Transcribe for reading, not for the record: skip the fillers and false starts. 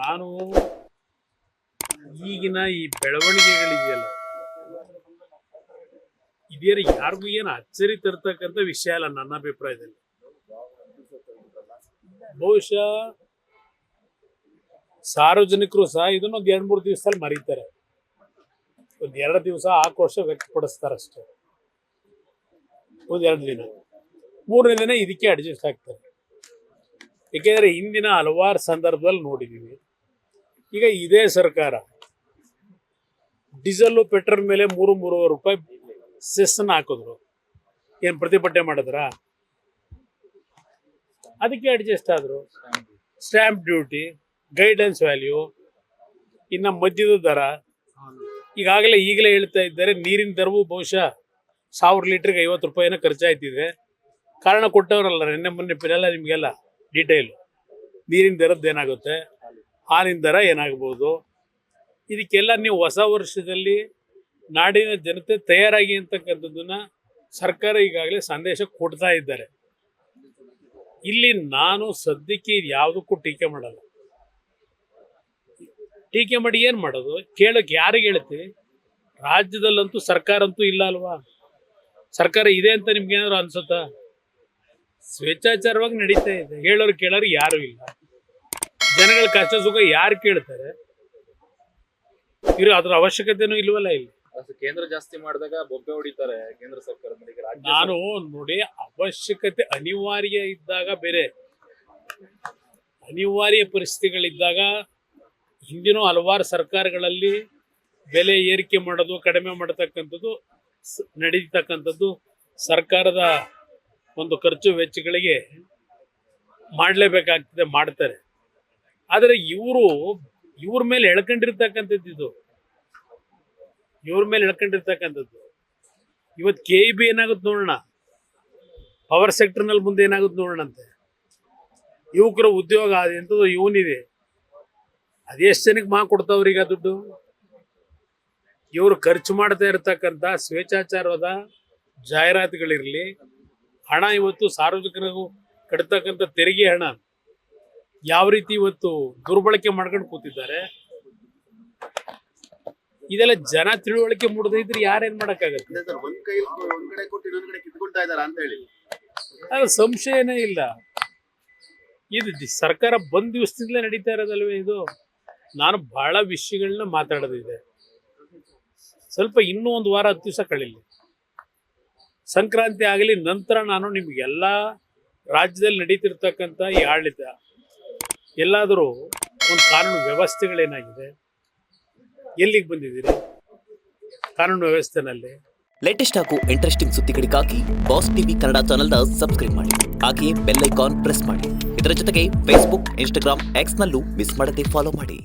ನಾನು ಈಗಿನ ಈ ಬೆಳವಣಿಗೆಗಳಿದೆಯಲ್ಲ, ಇದೇನು ಯಾರಿಗೂ ಏನು ಅಚ್ಚರಿ ತರ್ತಕ್ಕಂಥ ವಿಷಯ ಅಲ್ಲ ನನ್ನ ಅಭಿಪ್ರಾಯದಲ್ಲಿ. ಬಹುಶಃ ಸಾರ್ವಜನಿಕರು ಸಹ ಇದನ್ನ ಒಂದ್ 2-3 ದಿವಸದಲ್ಲಿ ಮರೀತಾರೆ, ಒಂದ್ 2 ದಿವಸ ಆಕ್ರೋಶ ವ್ಯಕ್ತಪಡಿಸ್ತಾರಷ್ಟೇ, ಒಂದ್ 2 ದಿನ, 3ನೇ ದಿನ ಇದಕ್ಕೆ ಅಡ್ಜಸ್ಟ್ ಆಗ್ತಾರೆ. ಏಕೆಂದ್ರೆ ಹಿಂದಿನ ಹಲವಾರು ಸಂದರ್ಭದಲ್ಲಿ ನೋಡಿದೀವಿ. ಈಗ ಇದೇ ಸರ್ಕಾರ ಡೀಸೆಲ್ ಪೆಟ್ರೋಲ್ ಮೇಲೆ 3-3.5 ರೂಪಾಯಿ ಸೆಸ್ಸನ್ನ ಹಾಕಿದ್ರು. ಏನ್ ಪ್ರತಿಭಟನೆ ಮಾಡಿದ್ರ? ಅದಕ್ಕೆ ಅಡ್ಜಸ್ಟ್ ಆದ್ರು. ಸ್ಟ್ಯಾಂಪ್ ಡ್ಯೂಟಿ, ಗೈಡೆನ್ಸ್ ವ್ಯಾಲ್ಯೂ, ಇನ್ನು ಮದ್ಯದ ದರ, ಈಗಲೇ ಹೇಳ್ತಾ ಇದ್ದಾರೆ ನೀರಿನ ದರವು ಬಹುಶಃ 1000 ಲೀಟರ್ಗೆ 50 ರೂಪಾಯಿನ ಖರ್ಚಾಯ್ತಿದೆ. ಕಾರಣ ಕೊಟ್ಟವರಲ್ಲ ನಿನ್ನೆ ಮೊನ್ನೆ ಎಲ್ಲ ನಿಮಗೆಲ್ಲ ಡೀಟೇಲ್, ನೀರಿನ ದರದ್ದು ಏನಾಗುತ್ತೆ, ಹಾಲಿನ ದರ ಏನಾಗ್ಬೋದು, ಇದಕ್ಕೆಲ್ಲ ನೀವು ಹೊಸ ವರ್ಷದಲ್ಲಿ ನಾಡಿನ ಜನತೆ ತಯಾರಾಗಿ ಅಂತಕ್ಕಂಥದ್ದನ್ನ ಸರ್ಕಾರ ಈಗಾಗಲೇ ಸಂದೇಶ ಕೊಡ್ತಾ ಇದ್ದಾರೆ. ಇಲ್ಲಿ ನಾನು ಸದ್ಯಕ್ಕೆ ಯಾವುದಕ್ಕೂ ಟೀಕೆ ಮಾಡಲ್ಲ. ಟೀಕೆ ಮಾಡಿ ಏನ್ ಮಾಡೋದು? ಕೇಳಕ್ ಯಾರಿಗೆ ಹೇಳ್ತೀವಿ? ರಾಜ್ಯದಲ್ಲಂತೂ ಸರ್ಕಾರ ಅಂತೂ ಇಲ್ಲ ಅಲ್ವಾ? ಸರ್ಕಾರ ಇದೆ ಅಂತ ನಿಮ್ಗೆ ಏನಾದ್ರು ಅನ್ಸುತ್ತಾ? ಸ್ವೇಚ್ಛಾಚಾರವಾಗಿ ನಡೀತಾ ಇದೆ. ಹೇಳೋರು ಕೇಳೋರು ಯಾರು ಇಲ್ಲ. ಜನಗಳ ಕಷ್ಟ ಸುಖ ಯಾರು ಕೇಳ್ತಾರೆ? ಅದ್ರ ಅವಶ್ಯಕತೆನೂ ಇಲ್ವಲ್ಲ ಇಲ್ಲಿ. ಕೇಂದ್ರ ಜಾಸ್ತಿ ಮಾಡಿದಾಗ ಬೊಬ್ಬೆ ಹೊಡಿತಾರೆ ಕೇಂದ್ರ ಸರ್ಕಾರ. ನಾನು ನೋಡಿ, ಅವಶ್ಯಕತೆ ಅನಿವಾರ್ಯ ಇದ್ದಾಗ ಬೇರೆ, ಅನಿವಾರ್ಯ ಪರಿಸ್ಥಿತಿಗಳಿದ್ದಾಗ ಹಿಂದಿನ ಹಲವಾರು ಸರ್ಕಾರಗಳಲ್ಲಿ ಬೆಲೆ ಏರಿಕೆ ಮಾಡೋದು, ಕಡಿಮೆ ಮಾಡತಕ್ಕಂಥದ್ದು ನಡೀತಕ್ಕಂಥದ್ದು ಸರ್ಕಾರದ ಒಂದು ಖರ್ಚು ವೆಚ್ಚಗಳಿಗೆ ಮಾಡಲೇಬೇಕಾಗ್ತದೆ, ಮಾಡ್ತಾರೆ. ಆದರೆ ಇವ್ರ ಮೇಲೆ ಎಳ್ಕೊಂಡಿರ್ತಕ್ಕಂಥದ್ದು ಇವತ್ತು KEB ಏನಾಗುತ್ತೆ ನೋಡೋಣ, ಪವರ್ ಸೆಕ್ಟರ್ನಲ್ಲಿ ಮುಂದೆ ಏನಾಗುತ್ತೆ ನೋಡೋಣಂತೆ. ಯುವಕರ ಉದ್ಯೋಗ ಎಂಥದ್ದು ಇವನಿದೆ, ಅದೆಷ್ಟು ಜನಕ್ಕೆ ಕೊಡ್ತಾವ್ರೀಗ ದುಡ್ಡು? ಇವರು ಖರ್ಚು ಮಾಡ್ತಾ ಇರತಕ್ಕಂಥ ಸ್ವೇಚ್ಛಾಚಾರದ ಜಾಹೀರಾತುಗಳಿರಲಿ, ಹಣ ಇವತ್ತು ಸಾರ್ವಜನಿಕರಿಗೂ ಕಟ್ತಕ್ಕಂಥ ತೆರಿಗೆ ಹಣ ಯಾವ ರೀತಿ ಇವತ್ತು ದುರ್ಬಳಕೆ ಮಾಡ್ಕೊಂಡು ಕೂತಿದ್ದಾರೆ. ಇದೆಲ್ಲ ಜನ ತಿಳುವಳಿಕೆ ಮೂಡದೇ ಇದ್ರೆ ಯಾರೇನ್ ಮಾಡಕ್ಕಾಗತ್ತೆ? ಅದು ಸಂಶಯನೇ ಇಲ್ಲ. ಇದು ಸರ್ಕಾರ ಬಂದ್ ದಿವಸದಿಂದಲೇ ನಡೀತಾ ಇರೋದಲ್ವೇ ಇದು? ನಾನು ಬಹಳ ವಿಷಯಗಳನ್ನ ಮಾತಾಡೋದಿದೆ. ಸ್ವಲ್ಪ ಇನ್ನೂ 1 ವಾರ 10 ದಿವಸ ಕಳೀಲಿ, ಸಂಕ್ರಾಂತಿ ಆಗಲಿ, ನಂತರ ನಾನು ನಿಮ್ಗೆಲ್ಲ ರಾಜ್ಯದಲ್ಲಿ ನಡೀತಿರ್ತಕ್ಕಂಥ ಈ ಆಡಳಿತ ಎಲ್ಲಾದರೂ ಒಂದು ಕಾನೂನು ವ್ಯವಸ್ಥೆಗಳೇನಾಗಿದೆ, ಎಲ್ಲಿಗೆ ಬಂದಿದ್ದೀರಿ ಕಾನೂನು ವ್ಯವಸ್ಥೆನಲ್ಲಿ? ಲೇಟೆಸ್ಟ್ ಹಾಗೂ ಇಂಟ್ರೆಸ್ಟಿಂಗ್ ಸುದ್ದಿಗಳಿಗಾಗಿ ಬಾಸ್ ಟಿವಿ ಕನ್ನಡ ಚಾನೆಲ್ನ ಸಬ್ಸ್ಕ್ರೈಬ್ ಮಾಡಿ. ಹಾಗೆಯೇ ಬೆಲ್ ಐಕಾನ್ ಪ್ರೆಸ್ ಮಾಡಿ. ಇದರ ಜೊತೆಗೆ ಫೇಸ್ಬುಕ್, ಇನ್ಸ್ಟಾಗ್ರಾಮ್, ಎಕ್ಸ್ನಲ್ಲೂ ಮಿಸ್ ಮಾಡದೆ ಫಾಲೋ ಮಾಡಿ.